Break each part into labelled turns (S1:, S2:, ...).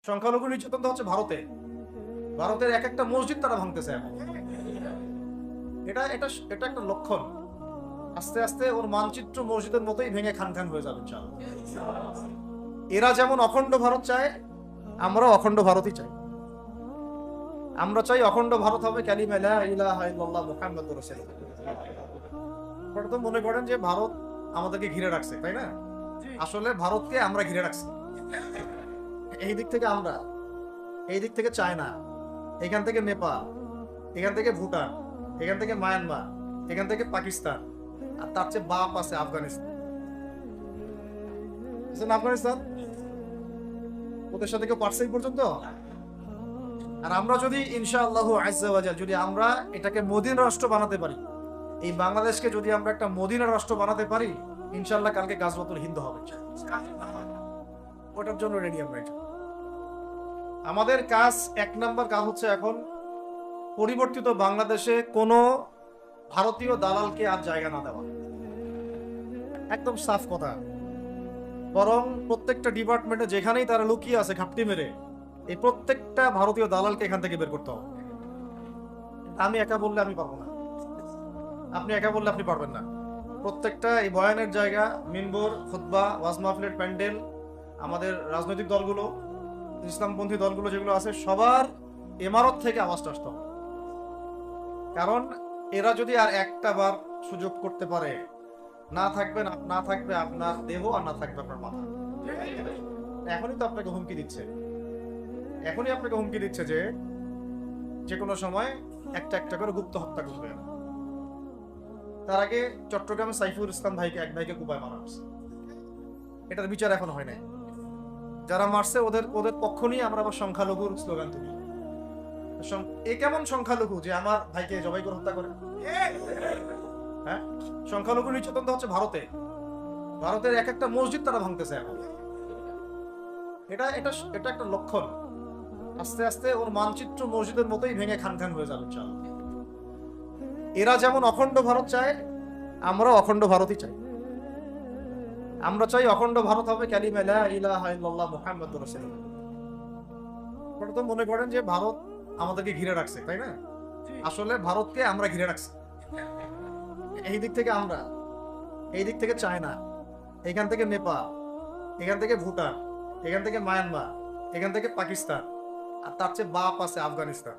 S1: সংখ্যালঘু নির্যাতন তো হচ্ছে ভারতে। ভারতের এক একটা মসজিদ তারা ভাঙতেছে এখন। এটা এটা এটা একটা লক্ষণ। আস্তে আস্তে ওর মানচিত্র মসজিদের মতোই ভেঙে খান খান হয়ে যাবে ইনশাআল্লাহ। এরা যেমন অখণ্ড ভারত চায়, আমরা অখণ্ড ভারতই চাই। আমরা চাই অখণ্ড ভারত হবে কালিমা লা ইলাহা ইল্লাল্লাহ মুহাম্মাদুর রাসূলুল্লাহ। আপনারা তো মনে করেন যে ভারত আমাদেরকে ঘিরে রাখছে, তাই না? আসলে ভারতকে আমরা ঘিরে রাখছি। এই দিক থেকে আমরা, এই দিক থেকে চায়না, এখান থেকে নেপাল, এখান থেকে ভুটান, এখান থেকে মায়ানমার, এখান থেকে পাকিস্তান, আর তার চেয়ে বাপ আছে আফগানিস্তান। আফগানিস্তান ওদের সাথে কেউ পারছে এই পর্যন্ত? আর আমরা যদি ইনশাআল্লাহু আজ্জা ওয়া জাল যদি আমরা এটাকে মদিনা রাষ্ট্র বানাতে পারি, এই বাংলাদেশকে যদি আমরা একটা মদিনা রাষ্ট্র বানাতে পারি, ইনশাআল্লাহ কালকে গাজওয়াতুল হিন্দ হবে। ওটার জন্য রেডি আমরা। আমাদের কাজ, এক নাম্বার কাজ হচ্ছে এখন পরিবর্তিত বাংলাদেশে কোনো ভারতীয় দালালকে আর জায়গা না দেওয়া। একদম সাফ কথা। বরং প্রত্যেকটা ডিপার্টমেন্টে যেখানেই তারা লুকিয়ে আছে ঘাপটি মেরে, এই প্রত্যেকটা ভারতীয় দালালকে এখান থেকে বের করতে হবে। আমি একা বললে আমি পারবো না, আপনি একা বললে আপনি পারবেন না। প্রত্যেকটা এই বয়ানের জায়গা, মিনবর, খুতবা, ওয়াজ মাহফিলের প্যান্ডেল, আমাদের রাজনৈতিক দলগুলো, ইসলামপন্থী দলগুলো যেগুলো আছে, সবার ইমারত থেকে আওয়াজটা আসতে হবে। কারণ এরা যদি আর একটা বার সুযোগ করতে পারে, না থাকবে আপনার দেহ, আর না থাকবে আপনার মাথা। এখনই তো আপনাকে হুমকি দিচ্ছে, যে কোনো সময় একটা একটা করে গুপ্ত হত্যা করবে। তার আগে চট্টগ্রামে সাইফুল ইসলাম ভাইকে, এক ভাইকে কুপায় মারা হয়েছে। এটার বিচার এখন হয় নাই। যারা মারছে ওদের পক্ষ নিয়ে আমরা আবার সংখ্যালঘুর স্লোগান তুলি। এ কেমন সংখ্যালঘু যে আমার ভাইকে জবাই করে হত্যা করে? হ্যাঁ, সংখ্যালঘু নির্যাতন তো হচ্ছে ভারতে। ভারতের এক একটা মসজিদ তারা ভাঙতেছে এখন। এটা এটা এটা একটা লক্ষণ। আস্তে আস্তে ওর মানচিত্র মসজিদের মতোই ভেঙে খান খান হয়ে যাবে ইনশাআল্লাহ। এরা যেমন অখণ্ড ভারত চায়, আমরা অখণ্ড ভারতই চাই। আমরা চাই অখণ্ড ভারত হবে কালিমা লা ইলাহা ইল্লাল্লাহ মুহাম্মাদুর রাসূলুল্লাহ। আপনারা তো মনে করেন যে ভারত আমাদেরকে ঘিরে রাখছে, তাই না? আসলে ভারতকে আমরা ঘিরে রাখছি। এই দিক থেকে আমরা, এই দিক থেকে চায়না, এখান থেকে নেপাল, এখান থেকে ভুটান, এখান থেকে মায়ানমার, এখান থেকে পাকিস্তান, আর তার চেয়ে বাপ আছে আফগানিস্তান।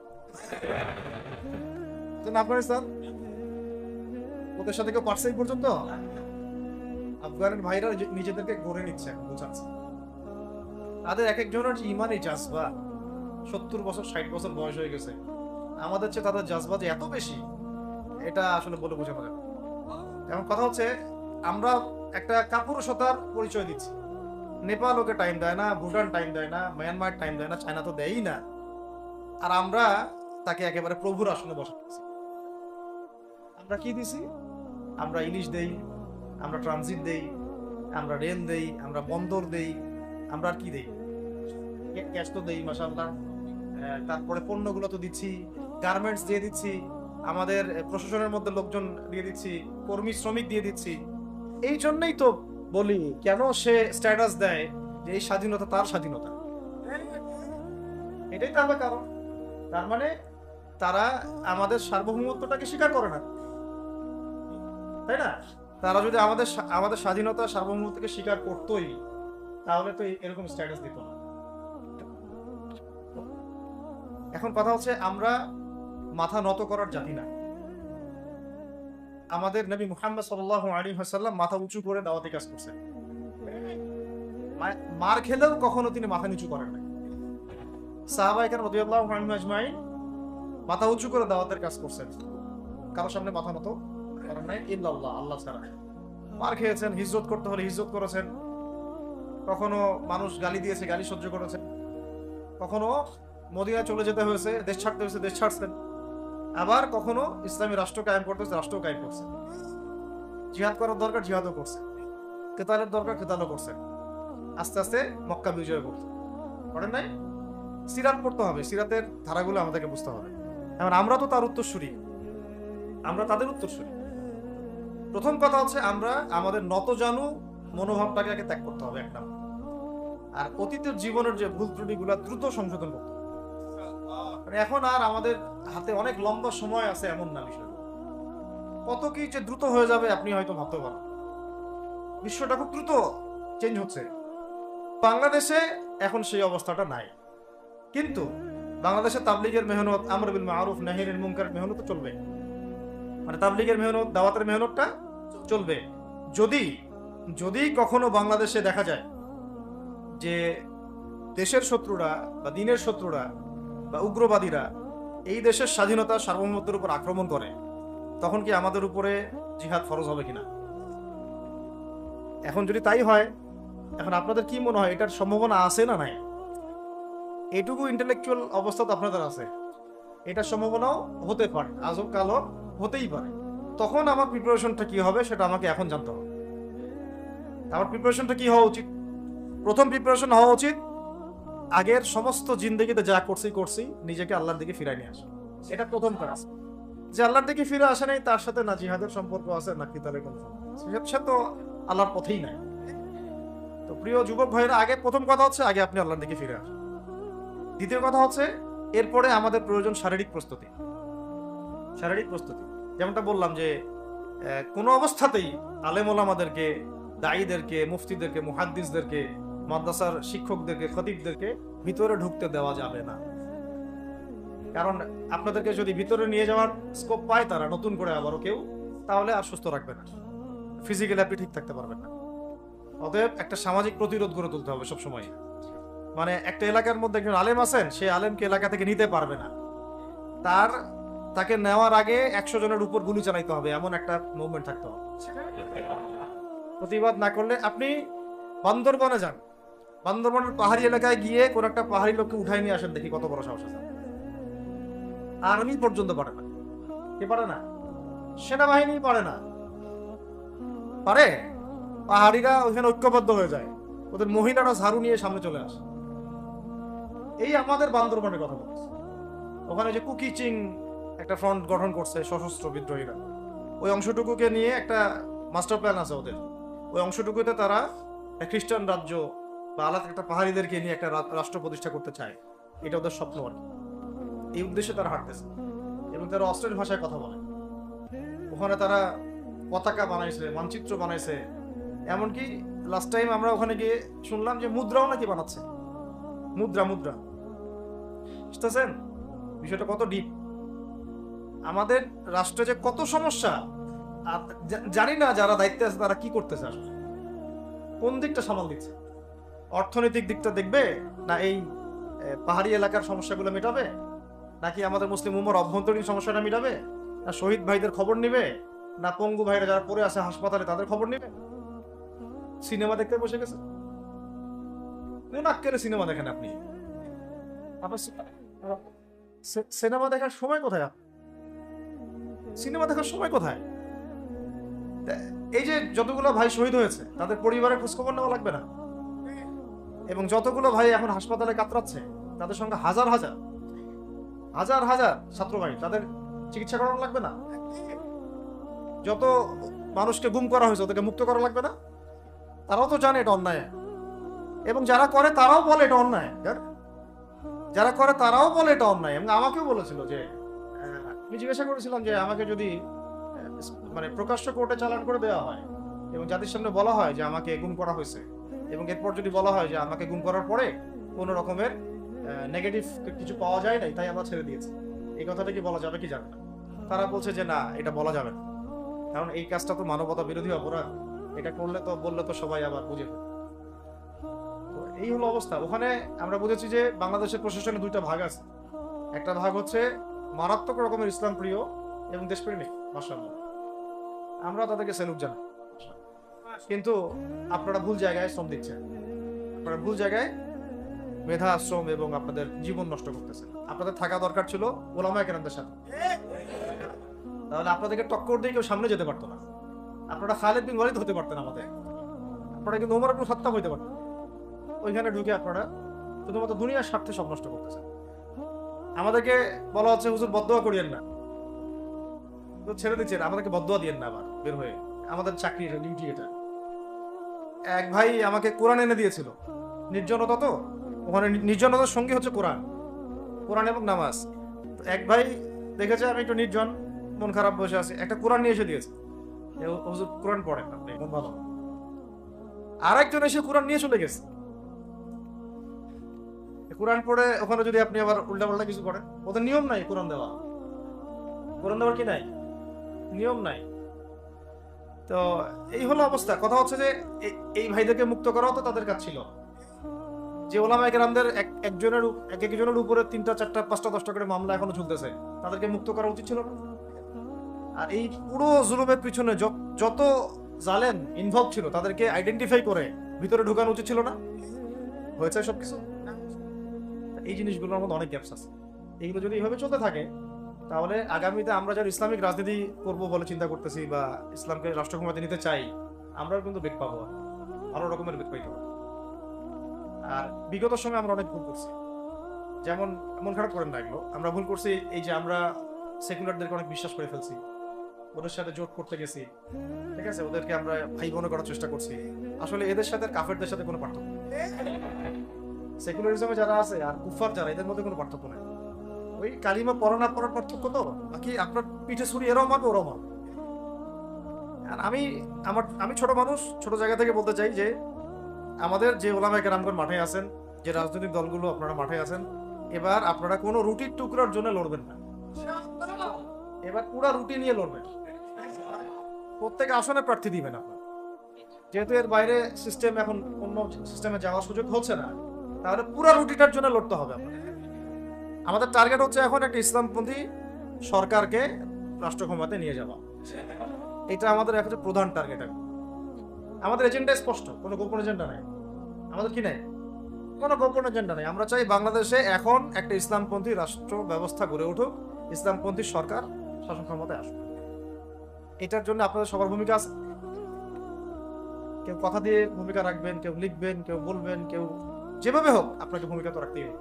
S1: আফগানিস্তান ওদের সাথে কেউ পারছে এই পর্যন্ত? আফগানের ভাইরা নিজেদেরকে গড়ে নিচ্ছে, বোঝাচ্ছে। তাদের এক একজনের ইমানই জাজবা, 70 বছর 60 বছর বয়স হয়ে গেছে। আমাদের চেয়ে তাদের জাজবা যে এত বেশি, এটা আসলে বলে বোঝানো যাবে। এখন কথা হচ্ছে, আমরা একটা কাপুরুষতার পরিচয় দিচ্ছি। নেপাল ওকে টাইম দেয় না, ভুটান টাইম দেয় না, মায়ানমার টাইম দেয় না, চায়না তো দেয়ই না। আর আমরা তাকে একেবারে প্রভুর আসনে বসাচ্ছি। আমরা কি দিছি? আমরা ইলিশ দেই, আমরা ট্রানজিট দেই, আমরা রেল দেই, আমরা বন্দর দেই, আমরা আর কি দেই? গ্যাস তো দেই মাশাআল্লাহ। তারপরে পণ্যগুলো তো দিচ্ছি, গার্মেন্টস দিয়ে দিচ্ছি, আমাদের প্রশাসনের মধ্যে লোকজন দিয়ে দিচ্ছি, কর্মী শ্রমিক দিয়ে দিচ্ছি। এই জন্যই তো বলি, কেন সে স্ট্যাটাস দেয় যে এই স্বাধীনতা তার স্বাধীনতা। এটাই তো আমার কারণ। তার মানে তারা আমাদের সার্বভৌমত্বটাকে স্বীকার করে না, তাই না? তারা যদি আমাদের স্বাধীনতা, সার্বভৌমত্বকে স্বীকার করতোই, তাহলে তো এরকম স্ট্যাটাস দিত না। এখন কথা হচ্ছে, আমরা মাথা নত করার জাতি না। আমাদের নবী মুহাম্মদ সাল্লাল্লাহু আলাইহি ওয়াসাল্লাম মাথা উঁচু করে দাওয়াতি কাজ করছেন। মার খেলেও কখনো তিনি মাথা নিচু করেন না। সাহাবায়ে কেরাম রাদিয়াল্লাহু আনহুম আজমাইন মাথা উঁচু করে দাওয়াতের কাজ করছেন, কারোর সামনে মাথা নত করেন নাই, ইল্লাল্লাহ, আল্লাহ ছাড়া। মার খেয়েছেন, হিজরত করতে হলে হিজরত করেছেন, কখনো মানুষ গালি দিয়েছে, গালি সহ্য করেছেন, কখনো মদিনায় চলে যেতে হয়েছে, দেশ ছাড়তে হয়েছে, দেশ ছাড়ছেন। আবার কখনো ইসলামী রাষ্ট্র কায়েম করতে হয়েছে, রাষ্ট্র কায়েম করছে। জিহাদ করার দরকার, জিহাদও করছে। কেতালের দরকার, কেতালও করছে। আস্তে আস্তে মক্কা বিজয় করছে, করেন নাই? সিরাত পড়তে হবে, সিরাতের ধারাগুলো আমাদেরকে বুঝতে হবে। এখন আমরা তো তার উত্তরসূরি, আমরা তাদের উত্তরসূরি। প্রথম কথা হচ্ছে, আমরা আমাদের নতজানু মনোভাবটাকে আগে ত্যাগ করতে হবে। এক নাম্বার। আর অতীতের জীবনের যে ভুল ত্রুটিগুলো দ্রুত সংশোধন করতে হবে। মানে এখন আর আমাদের হাতে অনেক লম্বা সময় আছে এমন না বিষয়, কত কি যে দ্রুত হয়ে যাবে আপনি হয়তো ভাবতে পারেন। বিশ্বটা খুব দ্রুত চেঞ্জ হচ্ছে। বাংলাদেশে এখন সেই অবস্থাটা নাই, কিন্তু বাংলাদেশে তাবলিগের মেহনত, আমর বিল মারুফ নাহি আনিল মুনকারের মেহনত চলবে। মানে তাবলিগের মেহনত, দাওয়াতের মেহনতটা চলবে। যদি যদি কখনো বাংলাদেশে দেখা যায় যে দেশের শত্রুরা বা দিনের শত্রুরা বা উগ্রবাদীরা এই দেশের স্বাধীনতা সার্বভৌমত্বের উপর আক্রমণ করে, তখন কি আমাদের উপরে জিহাদ ফরজ হবে কিনা? এখন যদি তাই হয়, এখন আপনাদের কি মনে হয় এটার সম্ভাবনা আছে না নাই? এটুকু ইন্টেলেকচুয়াল অবস্থা তো আপনাদের আছে, এটার সম্ভাবনাও হতে পারে, আজব কালো হতেই পারে। তখন আমার প্রিপারেশনটা কি হবে সেটা আমাকে এখন জানতে হবে। আমার প্রিপারেশনটা কি হওয়া উচিত? প্রথম প্রিপারেশন হওয়া উচিত আগের সমস্ত জিন্দগিতে যা করছি নিজেকে আল্লাহর দিকে ফিরাই নিয়ে আসা। এটা প্রথম কাজ। যে আল্লাহর দিকে ফিরে আসে নাই, তার সাথে না জিহাদের সম্পর্ক আছে না কিতালের কোনো সম্পর্ক আছে, সে তো আল্লাহর পথেই নাই। তো প্রিয় যুবক ভাইরা, আগে প্রথম কথা হচ্ছে আগে আপনি আল্লাহর দিকে ফিরে আসেন। দ্বিতীয় কথা হচ্ছে এরপরে আমাদের প্রয়োজন শারীরিক প্রস্তুতি। শারীরিক প্রস্তুতি যেমনটা বললাম যে কোনো অবস্থাতেই আলেম ওলামাদেরকে, দায়ীদেরকে, মুফতিদেরকে, মুহাদ্দিসদেরকে, মাদ্রাসার শিক্ষকদেরকে, খতিবদেরকে ভিতরে ঢুকতে দেওয়া যাবে না। কারণ আপনাদেরকে যদি ভিতরে নিয়ে যাওয়ার স্কোপ পায় তারা নতুন করে আবারও কেউ, তাহলে আর সুস্থ রাখবে না, ফিজিক্যালি আপনি ঠিক থাকতে পারবেন না। অতএব একটা সামাজিক প্রতিরোধ গড়ে তুলতে হবে সবসময়। মানে একটা এলাকার মধ্যে একজন আলেম আছেন, সেই আলেমকে এলাকা থেকে নিতে পারবে না, তাকে নেওয়ার আগে 100 জনের উপর গুলি চালাইতে হবে, এমন একটা মুভমেন্ট থাকতে হবে। প্রতিবাদ না করলে আপনি বান্দরবনে যান, বান্দরবনের পাহাড়ি এলাকায় গিয়ে কোন একটা পাহাড়ি লোককে উঠাই নিয়ে আসেন, দেখি কত বড় সাহস আছে। আর্মি পর্যন্ত পারে না। কে পারে না? সেনাবাহিনী পারে না। পারে পাহাড়িরা ওইখানে ঐক্যবদ্ধ হয়ে যায়, ওদের মহিলারা ঝাড়ু নিয়ে সামনে চলে আসে। এই আমাদের বান্দরবনের কথা বলছে, ওখানে যে কুকিচিং একটা ফ্রন্ট গঠন করছে সশস্ত্র বিদ্রোহীরা, ওই অংশটুকুকে নিয়ে একটা মাস্টার প্ল্যান আছে ওদের। ওই অংশটুকুতে তারা খ্রিস্টান রাজ্য বা আলাদা একটা পাহাড়িদেরকে নিয়ে একটা রাষ্ট্র প্রতিষ্ঠা করতে চায়। এটা ওদের স্বপ্ন আর কি। এই উদ্দেশ্যে তারা হাঁটতেছে এবং তারা অস্ট্রেল ভাষায় কথা বলে। ওখানে তারা পতাকা বানাইছে, মানচিত্র বানাইছে, এমনকি লাস্ট টাইম আমরা ওখানে গিয়ে শুনলাম যে মুদ্রাও নাকি বানাচ্ছে। মুদ্রা বুঝতেছেন বিষয়টা কত ডিপ? আমাদের রাষ্ট্রে যে কত সমস্যা, আর জানি না যারা দায়িত্বে আছে তারা কি করতেছে, আসলে কোন দিকটা সামাল দিচ্ছে। অর্থনৈতিক দিকটা দেখবে না এই পাহাড়ি এলাকার সমস্যাগুলো মেটাবে, নাকি আমাদের মুসলিম উম্মার অভ্যন্তরীণ সমস্যাটা মেটাবে, না শহীদ ভাইদের খবর নিবে, না পঙ্গু ভাইরা যারা পড়ে আছে হাসপাতালে তাদের খবর নিবে? সিনেমা দেখতে বসে গেছে। কোন আক্কেলে সিনেমা দেখেন আপনি? সিনেমা দেখার সময় কোথায়? সিনেমা দেখার সময় কোথায়? এই যে যতগুলো ভাই শহীদ হয়েছে তাদের পরিবারের খোঁজখবর নেওয়া লাগবে না? এবং যতগুলো ভাই এখন হাসপাতালে কাতরাচ্ছে তাদের সঙ্গে হাজার হাজার ছাত্র ভাই, তাদের চিকিৎসা করানো লাগবে না? যত মানুষকে গুম করা হয়েছে ওদেরকে মুক্ত করা লাগবে না? তারাও তো জানে এটা অন্যায়, এবং যারা করে তারাও বলে এটা অন্যায়। যারা করে তারাও বলে এটা অন্যায়। এবং আমাকেও বলেছিল যে, আমি জিজ্ঞাসা করেছিলাম যে আমাকে যদি মানে প্রকাশ্য কোর্টে চালান করে দেওয়া হয় এবং জাতির সামনে বলা হয় যে আমাকে গুম করা হয়েছে, এবং এরপর যদি বলা হয় যে আমাকে গুম করার পরে কোনো রকমের নেগেটিভ কিছু পাওয়া যায় নাই তাই আমরা ছেড়ে দিয়েছি, এই কথাটা কি বলা যাবে কি যাবে না? তারা বলছে যে না, এটা বলা যাবে না, কারণ এই কাজটা তো মানবতা বিরোধী অপরাধ, এটা করলে তো বললে তো সবাই আবার বুঝে। তো এই হলো অবস্থা। ওখানে আমরা বুঝেছি যে বাংলাদেশের প্রশাসনে দুইটা ভাগ আছে। একটা ভাগ হচ্ছে মারাত্মক রকমের ইসলাম প্রিয় এবং দেশপ্রেমিক, মাশাআল্লাহ, আমরা তাদেরকে স্যালুট জানাই। কিন্তু আপনারা ভুল জায়গায় শ্রম দিচ্ছেন, আপনারা ভুল জায়গায় মেধা, শ্রম এবং আপনাদের জীবন নষ্ট করতেছেন। আপনাদের থাকা দরকার ছিল ওলামায়ে কেরামদের সাথে, তাহলে আপনাদেরকে টক্কর দিয়ে কেউ সামনে যেতে পারতো না। আপনারা খালিদ বিন ওয়ালিদ হতে পারতেন আমাদের, আপনারা কিন্তু ওমর ইবনে খাত্তাব হইতে পারতেন। ওইখানে ঢুকে আপনারা শুধুমাত্র দুনিয়ার স্বার্থে সব নষ্ট করতেছেন। আমাদেরকে বলা হচ্ছে হুজুর বদদোয়া করিয়েন না, তো ছেড়ে দিচ্ছেন, আমাদেরকে বদদোয়া দিয়েন না আবার বের হয়ে। আমাদের চাকরি, ডিউটি এটা। এক ভাই আমাকে কোরআন এনে দিয়েছিল, নির্জনতা, তো ওখানে নির্জনতার সঙ্গী হচ্ছে কোরআন, কোরআন এবং নামাজ। তো এক ভাই দেখেছে আমি একটু নির্জন, মন খারাপ বসে আছে, একটা কোরআন নিয়ে এসে দিয়েছে, হুজুর কোরআন পড়েন আপনি, মন ভালো। আর একজন এসে কোরআন নিয়ে চলে গেছে। কোরআন পড়ে ওখানে যদি আপনি আবার উল্টা পাল্টা কিছু করেন, ওদের নিয়ম নাই কোরআন দেওয়া, কোরআন দেওয়ার কি নাই, নিয়ম নাই। তো এই হলো অবস্থা। কথা হচ্ছে যে এই ভাইদেরকে মুক্ত করাও তো তাদের কাজ ছিল। যে ওলামায়ে কেরামদের একজনের উপরে 3টা 4টা 5টা 10টা করে মামলা এখনো চলতেছে, তাদেরকে মুক্ত করা উচিত ছিল না? আর এই পুরো জুলুমের পিছনে যত জালেম ইনভলভ ছিল তাদেরকে আইডেন্টিফাই করে ভিতরে ঢুকানো উচিত ছিল না? হয়েছে সবকিছু? এই জিনিসগুলোর মধ্যে অনেক গ্যাপস আছে। এইগুলো যদি এইভাবে চলতে থাকে তাহলে আগামীতে আমরা যারা ইসলামিক রাজনীতি করব বলে চিন্তা করতেছি বা ইসলামকে রাষ্ট্র ক্ষমতায় নিতে চাই, আমরাও কিন্তু বেগ পাবো, আরো রকমের বেগ পাইতে হবে। আর বিগত সময়ে আমরা অনেক ভুল করছি, যেমন মন খারাপ করেন না, এগুলো আমরা ভুল করছি। এই যে আমরা সেকুলারদেরকে অনেক বিশ্বাস করে ফেলছি, ওদের সাথে জোট করতে গেছি, ঠিক আছে, ওদেরকে আমরা ভাই বোন করার চেষ্টা করছি। আসলে এদের সাথে কাফেরদের সাথে কোনো পার্থক্য নেই। সেকুলারিজমে যারা আছে আর কুফার যারা, এদের মধ্যে কোনো পার্থক্য নেই। ওই কালিমা পড়া না পড়ার পার্থক্য, তো বাকি আপনার পিঠে ছুরি এরাও মারবে ওরাও মারবে। আর আমি ছোট মানুষ, ছোট জায়গা থেকে বলতে চাই যে আমাদের যে ওলামায়ে কেরামগণ মাঠে আছেন, যে রাজনৈতিক দলগুলো আপনারা মাঠে আছেন, এবার আপনারা কোনো রুটির টুকরার জন্য লড়বেন না, এবার পুরা রুটি নিয়ে লড়বেন। প্রত্যেক আসনে প্রার্থী দিবেন আপনার, যেহেতু এর বাইরে সিস্টেম এখন অন্য সিস্টেমে যাওয়ার সুযোগ হচ্ছে না, তাহলে পুরা রুটিটার জন্য লড়তে হবে আপনার। আমাদের টার্গেট হচ্ছে এখন একটা ইসলামপন্থী সরকারকে রাষ্ট্র ক্ষমতায় নিয়ে যাওয়া, এটা আমাদের একটা প্রধান টার্গেট। আমাদের এজেন্ডা স্পষ্ট, কোনো গোপন এজেন্ডা নাই আমাদের। কি নাই? কোনো গোপন এজেন্ডা নাই। আমরা চাই বাংলাদেশে এখন একটা ইসলামপন্থী রাষ্ট্র ব্যবস্থা গড়ে উঠুক, ইসলামপন্থী সরকার শাসন ক্ষমতায় আসুক। এটার জন্য আপনাদের সবার ভূমিকা আছে। কেউ কথা দিয়ে ভূমিকা রাখবেন, কেউ লিখবেন, কেউ বলবেন, কেউ যেভাবে হোক আপনাকে ভূমিকা তো রাখতেই হবে।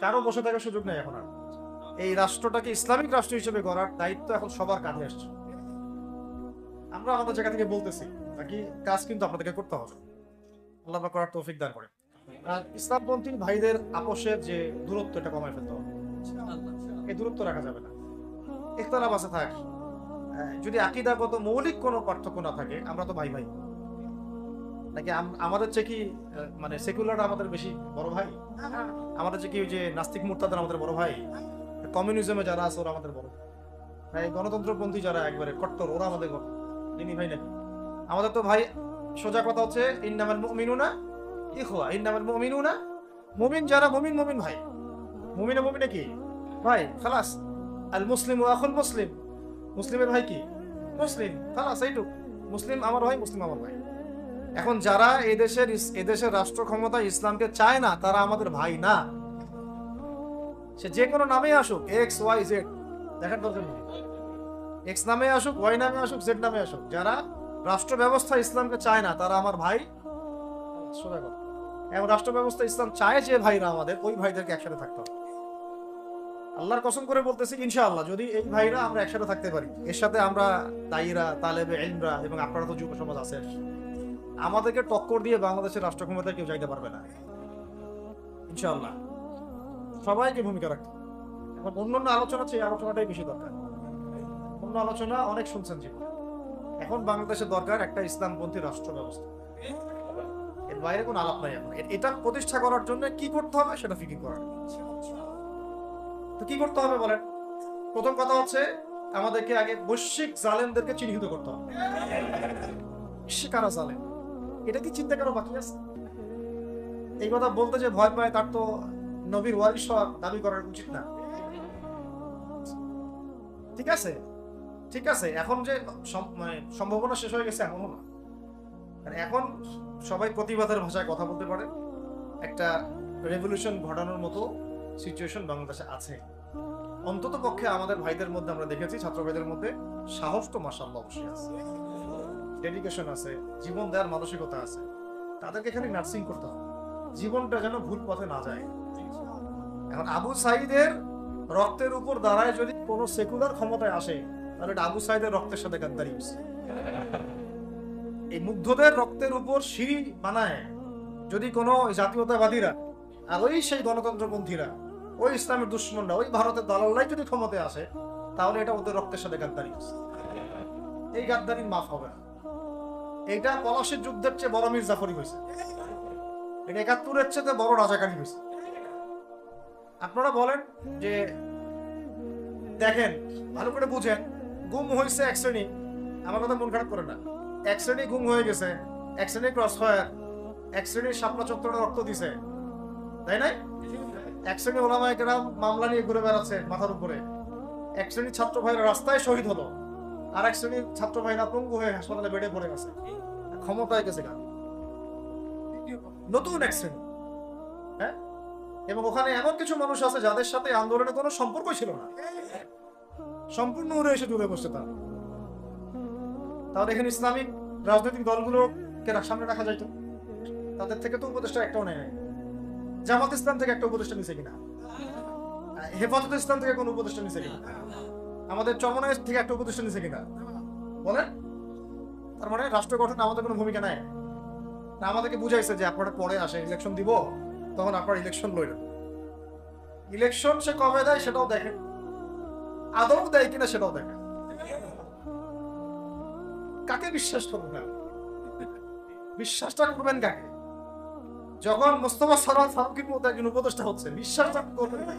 S1: কারো বসে থাকার সুযোগ নেই এখন আর। এই রাষ্ট্রটাকে ইসলামিক রাষ্ট্র হিসেবে গড়ার দায়িত্ব এখন সবার কাঁধে আসছে। আমরা আমাদের জায়গা থেকে বলতেছি, বাকি কাজ কিন্তু আপনাদেরকে করতে হবে। আল্লাহ পাক করার তৌফিক দান করে। আর ইসলামপন্থী ভাইদের আপোষের যে দূরত্ব, এটা কমায় ফেলতে হবে। এই দূরত্ব রাখা যাবে না। ইখতিলাফ আছে থাক, যদি আকীদাগত মৌলিক কোনো পার্থক্য না থাকে, আমরা তো ভাই ভাই নাকি? আমাদের চেয়ে কি মানে সেকুলার আমাদের বেশি বড় ভাই? আমাদের চেয়ে কি ওই যে নাস্তিক মুরতাদের আমাদের বড় ভাই? কমিউনিজমে যারা আছে ওরা আমাদের বড় ভাই? গণতন্ত্রপন্থী যারা একবারে কট্টর, ওরা আমাদের দিনী ভাই নাকি? আমাদের তো ভাই, সোজা কথা হচ্ছে ইন্নামাল মুমিনুনা ইখওয়া, ইন্নামাল মুমিনুনা, মুমিন যারা মুমিন, মুমিন ভাই। মুমিনে মুমিনে কি ভাই? খালাস। আল মুসলিম ওয়া আখুল মুসলিম, মুসলিমের ভাই কি? মুসলিম, খালাস, এইটুক। মুসলিম আমার ভাই, মুসলিম আমার ভাই। এখন যারা এদেশের রাষ্ট্র ক্ষমতা ইসলামকে চায় না, তারা আমাদের ভাই না। সে যে কোনো নামে আসুক, এক্স ওয়াই জেড, দেখার দরকার নেই। এক্স নামে আসুক, ওয়াই নামে আসুক, জেড নামে আসুক, যারা রাষ্ট্র ব্যবস্থা ইসলামকে চায় না, তারা আমার ভাই। সোজা কথা। এবং রাষ্ট্র ব্যবস্থা ইসলাম চায় যে ভাইরা আমাদের, ওই ভাইদেরকে একসাথে থাকতে হবে। আল্লাহর কসম করে বলতেছি, ইনশাআল্লাহ যদি এই ভাইরা আমরা একসাথে থাকতে পারি, এর সাথে আমরা দায়ীরা, তালেবে ইলমরা এবং আপনারা তো যুব সমাজ আছেন, আমাদেরকে টক্কর দিয়ে বাংলাদেশের রাষ্ট্র ক্ষমতায় কেউ যাইতে পারবে না ইনশাআল্লাহ। সবাইকে ভূমিকা রাখতে। এখন অন্যান্য আলোচনা চেয়ে আলোচনাটাই বেশি দরকার। অন্য আলোচনা অনেক শুনছেন জীবন, এখন বাংলাদেশের দরকার একটা ইসলামপন্থী রাষ্ট্র ব্যবস্থা। এর বাইরে কোনো আলাপ নাই। এখন এটা প্রতিষ্ঠা করার জন্য কি করতে হবে সেটা ফিকির করা। তো কি করতে হবে বলেন? প্রথম কথা হচ্ছে আমাদেরকে আগে বৈশ্বিক জালেমদেরকে চিহ্নিত করতে হবে। কারা জালেম, এটা কি চিন্তা করা বাকি আছে? এই কথা বলতে যে ভয় পায়, তার তো নবীর ওয়ারিস হওয়ার দাবি করার উচিত না। ঠিক আছে, ঠিক আছে। এখন যে মানে সম্ভাবনা শেষ হয়ে গেছে এমনও না। এখন সবাই প্রতিবাদের ভাষায় কথা বলতে পারে। একটা রেভলিউশন ঘটানোর মতো সিচুয়েশন বাংলাদেশে আছে। অন্তত পক্ষে আমাদের ভাইদের মধ্যে আমরা দেখেছি, ছাত্র ভাইদের মধ্যে সাহস তো মাশাআল্লাহ অবশ্যই আছে, ডেডিকেশন আছে, জীবন দেওয়ার মানসিকতা আছে। তাদেরকে খালি নার্সিং করতে হবে, জীবনটা যেন ভুল পথে না যায়। এখন আবু সাঈদের রক্তের উপর দাঁড়ায় যদি কোনো সেকুলার ক্ষমতায় আসে, তাহলে এটা আবু সাঈদের রক্তের সাথে গাদ্দারি হচ্ছে। এই মুগ্ধদের রক্তের উপর সিঁড়ি বানায় যদি কোনো জাতীয়তাবাদীরা আর ওই সেই গণতন্ত্রপন্থীরা, ওই ইসলামের দুশ্মনরা, ওই ভারতের দালালরাই যদি ক্ষমতায় আসে, তাহলে এটা ওদের রক্তের সাথে গাদ্দারি আছে। এই গাদ্দারি মাফ হবে না। এইটা পলাশির যুদ্ধের চেয়ে বড় মির্জাফরি হয়েছে, এটা ৭১-এর চেয়ে বড় রাজাকারী হয়েছে। আপনারা বলেন যে দেখেন, ভালো করে বুঝেন, গুম হয়েছে এক শ্রেণী, আমার কথা মন খারাপ করে না, এক শ্রেণী গুম হয়ে গেছে, এক শ্রেণী ক্রস ফায়ার, এক শ্রেণীর শাপলা চত্বরে রক্ত দিছে, তাই না? এক শ্রেণী ওলামায়ে কেরাম মামলা নিয়ে ঘুরে বেড়াচ্ছে মাথার উপরে, এক শ্রেণীর ছাত্র ভাইরা রাস্তায় শহীদ হলো, আর এক শ্রেণীর ছাত্র ভাইরা পঙ্গু হয়ে হাসপাতালে বেডে পড়ে গেছে, ক্ষমতায় গেছে গা নতুন এক শ্রেণী। হ্যাঁ, এবং ওখানে এমন কিছু মানুষ আছে যাদের সাথে আন্দোলনের কোনো সম্পর্ক ছিল না, সম্পূর্ণ উড়ে এসে জুড়ে বসছে তারা। তাহলে এখানে ইসলামিক রাজনৈতিক দলগুলোকে সামনে রাখা যাইত, তাদের থেকে তো উপদেষ্টা একটাও নেয় নাই। জামাত ইসলাম থেকে একটা উপদেষ্টা নিছে কিনা? হেফাজত ইসলাম থেকে কোন উপদেষ্টা নিছে কিনা? আমাদের চরমনায় থেকে একটা উপদেষ্টা নিছে কিনা বলেন? তার মানে রাষ্ট্র গঠনে আমাদের কোনো ভূমিকা নাই। আমাদেরকে বুঝাইছে যে আপনারা পরে আসে, ইলেকশন দিব, তখন আপনারা ইলেকশন লড়বেন। ইলেকশন সে কবে দেয় সেটাও দেখেন, আদৌ দেয় কিনা সেটাও দেখেন। কাকে বিশ্বাস করবেন? বিশ্বাসটা করবেন কাকে? যখন মোস্তফা সরোয়ার ফারুকীর মতো একজন উপদেষ্টা হচ্ছে, বিশ্বাসটা করবেন না।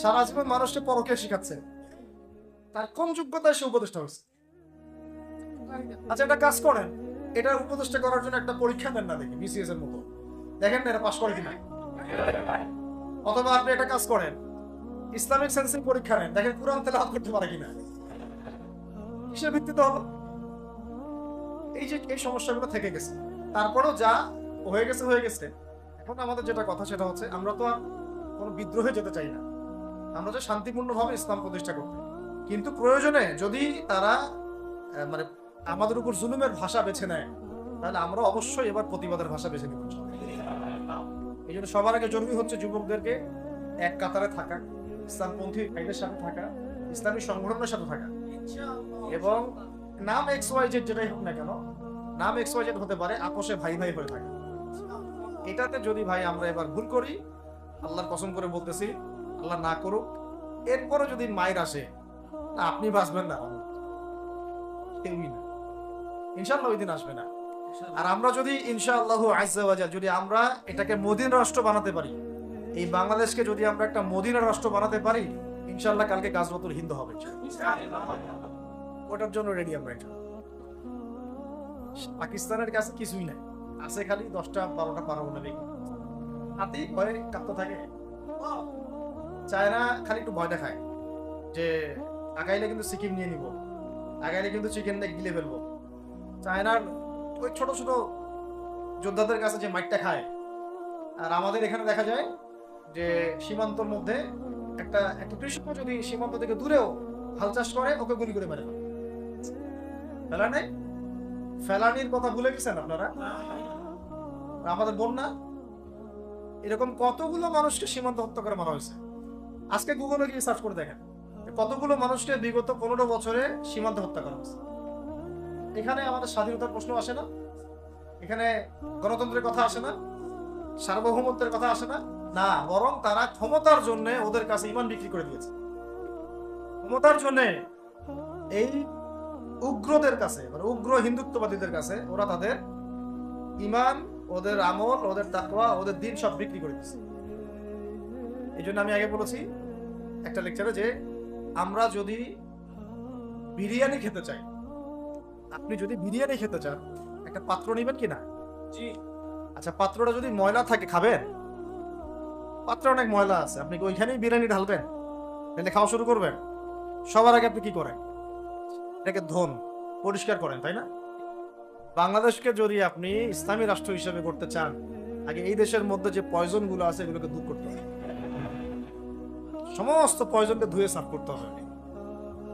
S1: সারা জীবন মানুষকে পরকে শিখাচ্ছে, তার কোন যোগ্যতায় সে উপদেষ্টা হচ্ছে? আচ্ছা, এটা কাজ করেন, এটা উপদেষ্টা করার জন্য একটা পরীক্ষা দেন না, দেখি বিসিএস এর মতো, দেখেন না এটা পাস করে কিনা। অথবা আপনি একটা কাজ করেন, ইসলামিক সেন্সিং পরীক্ষা নেন, দেখেন কুরআন তেলাওয়াত করতে পারে কিনা। কিসের ভিত্তিতে হলো? এই যে এই সমস্যাগুলো থেকে গেছে। তারপরেও যা হয়ে গেছে হয়ে গেছে। এখন আমাদের যেটা কথা সেটা হচ্ছে, আমরা তো আর কোনো বিদ্রোহে যেতে চাই না, আমরা যে শান্তিপূর্ণভাবে ইসলাম প্রতিষ্ঠা করতে। কিন্তু প্রয়োজনে যদি তারা মানে আমাদের উপর জুলুমের ভাষা বেছে নেয়, তাহলে আমরা অবশ্যই এবার প্রতিবাদের ভাষা বেছে নিব। এই জন্য সবার আগে জরুরি হচ্ছে যুবকদেরকে এক কাতারে থাকা, ইসলামপন্থী ভাইদের সাথে থাকা, ইসলামী সংগঠনের সাথে থাকা, এবং নাম XYZ যেটাই হোক না কেন, নাম XYZ হতে পারে, আপোষে ভাই ভাই হয়ে থাকে। এটাতে যদি ভাই আমরা এবার ভুল করি, আল্লাহর কসম করে বলতেছি, আল্লাহ না করুক, এরপরে যদি মায়ের আসে, না আপনি বাঁচবেন না, কেউই না, ইনশাআল্লাহ ওই দিন আসবে না। আর আমরা যদি ইনশাআল্লাহু আজ্জা ওয়া জাল যদি আমরা এটাকে মদিনা রাষ্ট্র বানাতে পারি, এই বাংলাদেশকে যদি আমরা একটা মদিনা রাষ্ট্র বানাতে পারি, ইনশাআল্লাহ কালকে গাজওয়াতুল হিন্দ হবে। ওটার জন্য রেডি আমরা। পাকিস্তানের কাছে কিছুই নাই, আছে খালি 10টা 12টা পারমাণবিক হাতি, ভয়ে কাঁপতে থাকে। চায়না খালি একটু ভয় দেখায় যে আগাইলে কিন্তু সিকিম নিয়ে নিব, আগাইলে কিন্তু চিকেনটা গিলে ফেলবো। চায়নার ওই ছোট ছোট যোদ্ধাদের কাছে যে মাইটটা খায়, আর আমাদের এখানে দেখা যায় যে সীমান্তর মধ্যে একটা কৃষক যদি সীমান্ত থেকে দূরেও হাল চাষ করে, ওকে গুলি করে মেরে ফেলানি। ফেলানির কথা ভুলে গেছেন আপনারা? আমাদের বন্যা, এরকম কতগুলো মানুষকে সীমান্ত হত্যা করে মারা হয়েছে। আজকে গুগলে গিয়ে সার্চ করে দেখেন কতগুলো মানুষকে বিগত 15 বছরে সীমান্ত হত্যা করা হয়েছে। এখানে আমাদের স্বাধীনতার প্রশ্ন আসে না, এখানে গণতন্ত্রের কথা আসে না, সার্বভৌমত্বের কথা আসে না, না, বরং তারা ক্ষমতার জন্য ওদের কাছে ইমান বিক্রি করে দিয়েছে। ক্ষমতার জন্য এই উগ্রদের কাছে, মানে উগ্র হিন্দুত্ববাদীদের কাছে ওরা তাদের ইমান, ওদের আমল, ওদের তাকওয়া, ওদের দিন সব বিক্রি করে দিয়েছে। এই জন্য আমি আগে বলেছি একটা লেকচারে যে আমরা যদি বিরিয়ানি খেতে চাই, আপনি যদি বিরিয়ানি খেতে চান, একটা পাত্র নেবেন কিনা? জি। আচ্ছা, পাত্রটা যদি ময়লা থাকে খাবেন? পাত্র অনেক ময়লা আছে, আপনি ওইখানেই বিরিয়ানি ঢালবেন, তাহলে খাওয়া শুরু করবেন? সবার আগে আপনি কি করেন? এটাকে ধোন, পরিষ্কার করেন, তাই না? বাংলাদেশকে যদি আপনি ইসলামী রাষ্ট্র হিসেবে করতে চান, আগে এই দেশের মধ্যে যে পয়জন গুলো আছে এগুলোকে দূর করতে হবে, সমস্ত পয়জনকে ধুয়ে সাফ করতে হবে।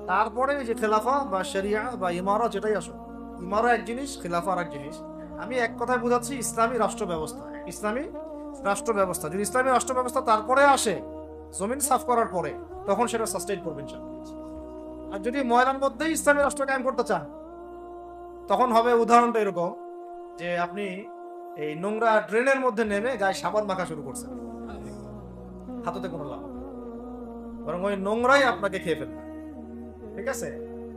S1: তারপরে যে খেলাফা বা শরিয়া বা ইমারা, যেটাই আসো, ইমারা এক জিনিস, খেলাফা আর এক জিনিস। আমি এক কথায় বুঝাচ্ছি, ইসলামী রাষ্ট্র ব্যবস্থা। ইসলামী রাষ্ট্র ব্যবস্থা যদি ইসলামী রাষ্ট্র ব্যবস্থা তারপরে আসে, জমিন সাফ করার পরে, তখন সেটা সাস্টেইন করবেন। আর যদি ময়লার মধ্যেই ইসলামী রাষ্ট্র কায়েম করতে চান, তখন হবে উদাহরণটা এরকম যে আপনি এই নোংরা ড্রেনের মধ্যে নেমে গায়ে সাবান মাখা শুরু করছে, হাততে কোনো লাভ, বরং ওই নোংরাই আপনাকে খেয়ে ফেলবে। ঠিক আছে,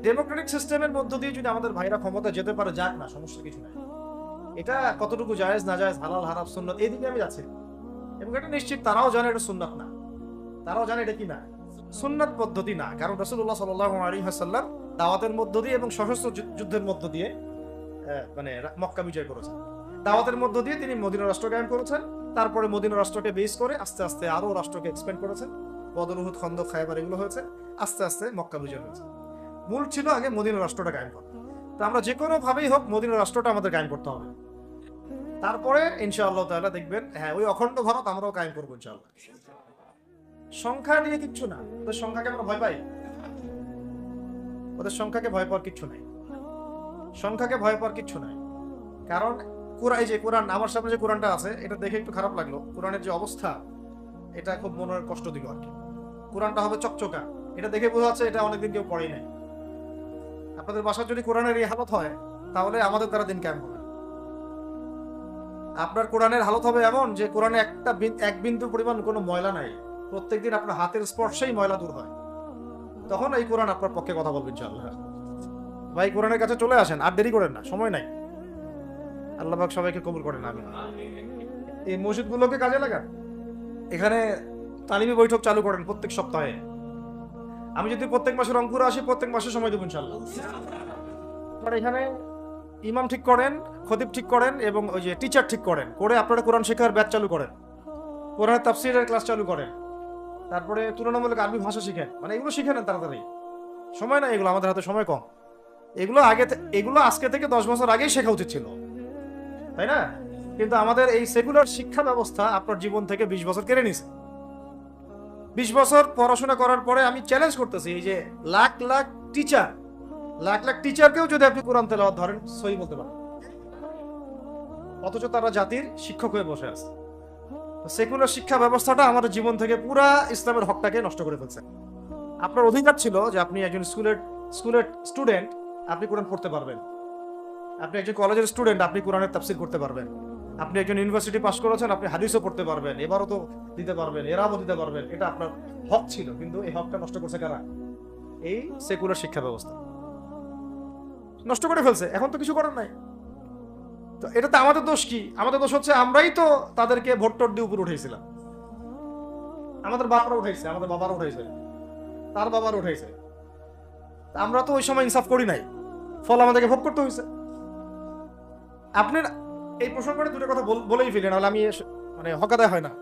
S1: ডেমোক্রেটিক সিস্টেমের মধ্য দিয়ে যদি আমাদের ভাইরা ক্ষমতা যেতে পারে, যাক না, সমস্যা কিছু নাই। এটা কতটুকু জায়েজ না জায়েজ, হালাল হারাম সুন্নাত, এই দিকে আমি যাচ্ছি। এবং এটা নিশ্চিত তারাও জানে এটা সুন্নাত না, তারাও জানে এটা কি না, সুন্নাত পদ্ধতি না। কারণ রাসূলুল্লাহ সাল্লাল্লাহু আলাইহি ওয়াসাল্লাম দাওয়াতের মধ্য দিয়ে এবং সশস্ত্র যুদ্ধের মধ্য দিয়ে মানে মক্কা বিজয় করেছেন। দাওয়াতের মধ্য দিয়ে তিনি মদিনা রাষ্ট্র কায়েম করেছেন। তারপরে মদিনা রাষ্ট্রকে বেস করে আস্তে আস্তে আরো রাষ্ট্রকে এক্সপ্যান্ড করেছেন। বদর, উহুদ, খন্দক, খায়বার এগুলো হয়েছে, আস্তে আস্তে মক্কা বিজয় হয়েছে। মূল ছিল আগে মদিনা রাষ্ট্রটা কায়েম করা। তো আমরা যে কোনো ভাবেই হোক মদিনা রাষ্ট্রটা আমাদের কায়েম করতে হবে। তারপরে ইনশাআল্লাহ তাআলা দেখবেন, হ্যাঁ, ওই অখণ্ড ভারত আমরাও কায়েম করবো ইনশাআল্লাহ। সংখ্যা নিয়ে কিচ্ছু না, ওদের সংখ্যাকে আমরা ভয় পাই, ওদের সংখ্যাকে ভয় পাওয়ার কিচ্ছু নাই, সংখ্যাকে ভয় পাওয়ার কিচ্ছু নাই। কারণ এই যে কোরআন, আমার সামনে যে কোরআনটা আছে, এটা দেখে একটু খারাপ লাগলো। কোরআনের যে অবস্থা, এটা খুব মনের কষ্ট দিল আর কি। কোরআনটা হবে চকচকা, এটা দেখে বোঝা যাচ্ছে এটা অনেকদিন কেউ পড়েই নাই। আপনাদের বাসার যদি কোরআনের এই হালত হয়, তাহলে আমাদের দ্বারা দিন কেমন হবে? আপনার কোরআনের হালত হবে এমন যে কোরআনে এক বিন্দু পরিমাণ কোনো ময়লা নাই, প্রত্যেকদিন আপনার হাতের স্পর্শেই ময়লা দূর হয়। তখন এই কোরআন আপনার পক্ষে কথা বলবেন ইনশাআল্লাহ। ভাই, কোরআনের কাছে চলে আসেন, আর দেরি করেন না, সময় নাই। আল্লাহ পাক সবাইকে কবুল করেন, আমিন। এই মসজিদগুলোকে কাজে লাগান, এখানে তালিমি বৈঠক চালু করেন প্রত্যেক সপ্তাহে। আমি যদি প্রত্যেক মাসে রংপুরে আসি, প্রত্যেক মাসে সময় দেবো ইনশাআল্লাহ। আপনারা এখানে ইমাম ঠিক করেন, খতিব ঠিক করেন, এবং ওই যে টিচার ঠিক করেন, করে আপনারা কোরআন শেখার ব্যাচ চালু করেন, কোরআনের তাফসীরের ক্লাস চালু করেন, তারপরে তুলনামূলক আরবি ভাষা শিখেন। মানে এগুলো শিখে নেন তাড়াতাড়ি, সময় নাই এগুলো, আমাদের হাতে সময় কম। এগুলো আজকে থেকে 10 বছর আগেই শেখা উচিত ছিল, তাই না? কিন্তু আমাদের এই সেকুলার শিক্ষা ব্যবস্থা আপনার জীবন থেকে 20 বছর কেড়ে নিছে। 20 বছর পড়াশোনা করার পরে আমি চ্যালেঞ্জ করতেছি, এই যে লাখ লাখ টিচারকেও যদি আপনি কোরআন তেলাওয়াত ধরেন, সহি বলতে পারেন, অথচ তারা জাতির শিক্ষক হয়ে বসে আছে। সেকুলার শিক্ষা ব্যবস্থাটা আমাদের জীবন থেকে পুরা ইসলামের হকটাকে নষ্ট করে ফেলছে। আপনার অধিকার ছিল যে আপনি একজন স্কুলের স্টুডেন্ট, আপনি কোরআন পড়তে পারবেন। আপনি একজন কলেজের স্টুডেন্ট, আপনি কোরআনের তাফসীর করতে পারবেন। আপনি একজন ইউনিভার্সিটি পাস করেছেন, আপনি হাদিসও পড়তে পারবেন, এবারও তো দিতে পারবেন, এরাও দিতে পারবেন। এটা আপনার হক ছিল, কিন্তু এই হকটা নষ্ট করছে কারা? এই সেকুলার শিক্ষা ব্যবস্থা নষ্ট করে ফেলছে। এখন তো কিছু করার নাই। তো এটা তো আমাদের দোষ কি? আমাদের দোষ হচ্ছে আমরাই তো তাদেরকে ভোট টোট দিয়ে উপরে উঠেছিলাম। আমাদের বাপরা উঠাইছে, আমাদের বাবারা উঠাইছে, তার বাবার উঠাইছে। আমরা তো ওই সময় ইনসাফ করি নাই, ফল আমাদেরকে ভোগ করতে হয়েছে। আপনার এই প্রসঙ্গে দুটো কথা বলেই ফেলেন, নাহলে আমি মানে হকাদায় হয় না।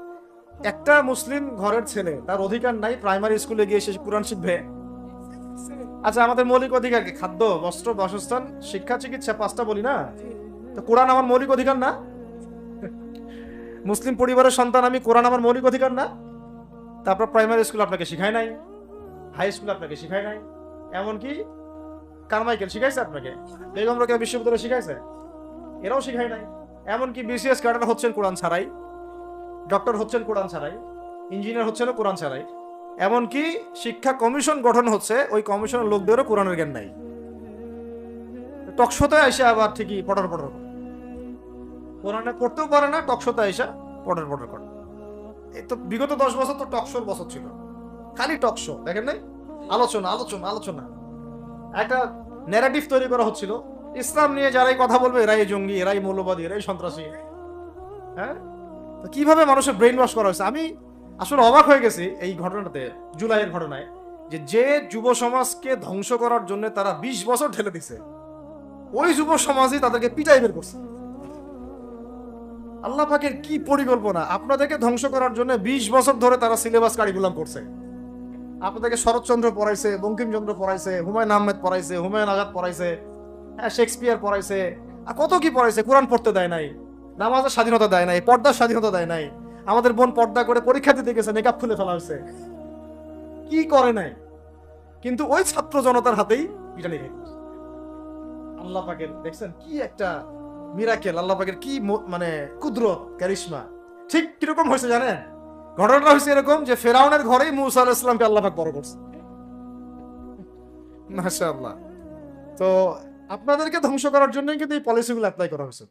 S1: একটা মুসলিম ঘরের ছেলে, তার অধিকার নাই প্রাইমারি স্কুলে গিয়ে সে কোরআন শিখবে? আচ্ছা, আমাদের মৌলিক অধিকার কি? খাদ্য, বস্ত্র, বাসস্থান, শিক্ষা, চিকিৎসা, 5টা বলি না? তো কোরআন আমার মৌলিক অধিকার না? মুসলিম পরিবারের সন্তান আমি, কোরআন আমার মৌলিক অধিকার না? তারপর প্রাইমারি স্কুল আপনাকে শিখায় নাই, হাই স্কুল আপনাকে শিখায় নাই, এমনকি কারমাইকেল শিখাইছে আপনাকে, বেগম রোকেয়া বিশ্ববিদ্যালয় শিখাইছে, এরাও শিখায় নাই। এমনকি বিসিএস ক্যাডার হচ্ছেন কোরআন ছাড়াই, ডক্টর হচ্ছেন কোরআন ছাড়াই, ইঞ্জিনিয়ার হচ্ছেন কোরআন ছাড়াই। এমনকি শিক্ষা কমিশন গঠন হচ্ছে, ওই কমিশনের লোকদেরও কোরআনের জ্ঞান নাই। টকশোতে এসে আবার ঠিকই পটর করে, কোরআনে পড়তেও পারে না, টকশোতে এসে পটর করে। এই তো বিগত 10 বছর তো টকশোর বছর ছিল, খালি টকশো, দেখেন নাই? আলোচনা একটা ন্যারেটিভ তৈরি করা হচ্ছিল, ইসলাম নিয়ে যারাই কথা বলবে এরাই জঙ্গি, এরাই মৌলবাদী, এরাই সন্ত্রাসী। হ্যাঁ, তো কিভাবে মানুষের ব্রেইন ওয়াশ করা হয়েছে। আমি আসলে অবাক হয়ে গেছি এই ঘটনাতে, জুলাইয়ের ঘটনায়, যে যুব সমাজকে ধ্বংস করার জন্য তারা 20 বছর ঠেলে দিছে, ওই যুব সমাজই তাদেরকে পিটাই বের করছে। আল্লাহ পাকের কি পরিকল্পনা! আপনাদেরকে ধ্বংস করার জন্য 20 বছর ধরে তারা সিলেবাস কারিকুলাম করছে। আপনাদেরকে শরৎচন্দ্র পড়াইছে, বঙ্কিমচন্দ্র পড়াইছে, হুমায়ুন আহমেদ পড়াইছে, হুমায়ুন আজাদ পড়াইছে, শেক্সপিয়ার পড়াইছে, আর কত কি পড়াইছে। কোরআন পড়তে দেয় নাই, নামাজের স্বাধীনতা দেয় নাই, পর্দার স্বাধীনতা দেয় নাই। আমাদের বোন পর্দা করে পরীক্ষা দিতে গেছে, মেকআপ খুলে ফেলা হয়েছে, কি করে নাই। কিন্তু ওই ছাত্র জনতার হাতেই পিটানি খেয়ে। আল্লাহ পাকের দেখছেন কি একটা মিরাকেল, আল্লাহ পাকের কি মানে কুদরত, কারিশমা। ঠিক কিরকম হয়েছে জানেন? ঘটনাটা হয়েছে এরকম যে ফেরাউনের ঘরেই মুসা আলাইহিস সালামকে আল্লাহ পাক বড় করছে। মাশাআল্লাহ। তো আপনাদেরকে ধ্বংস করার জন্যই কিন্তু এই পলিসিগুলো অ্যাপ্লাই করা হয়েছে।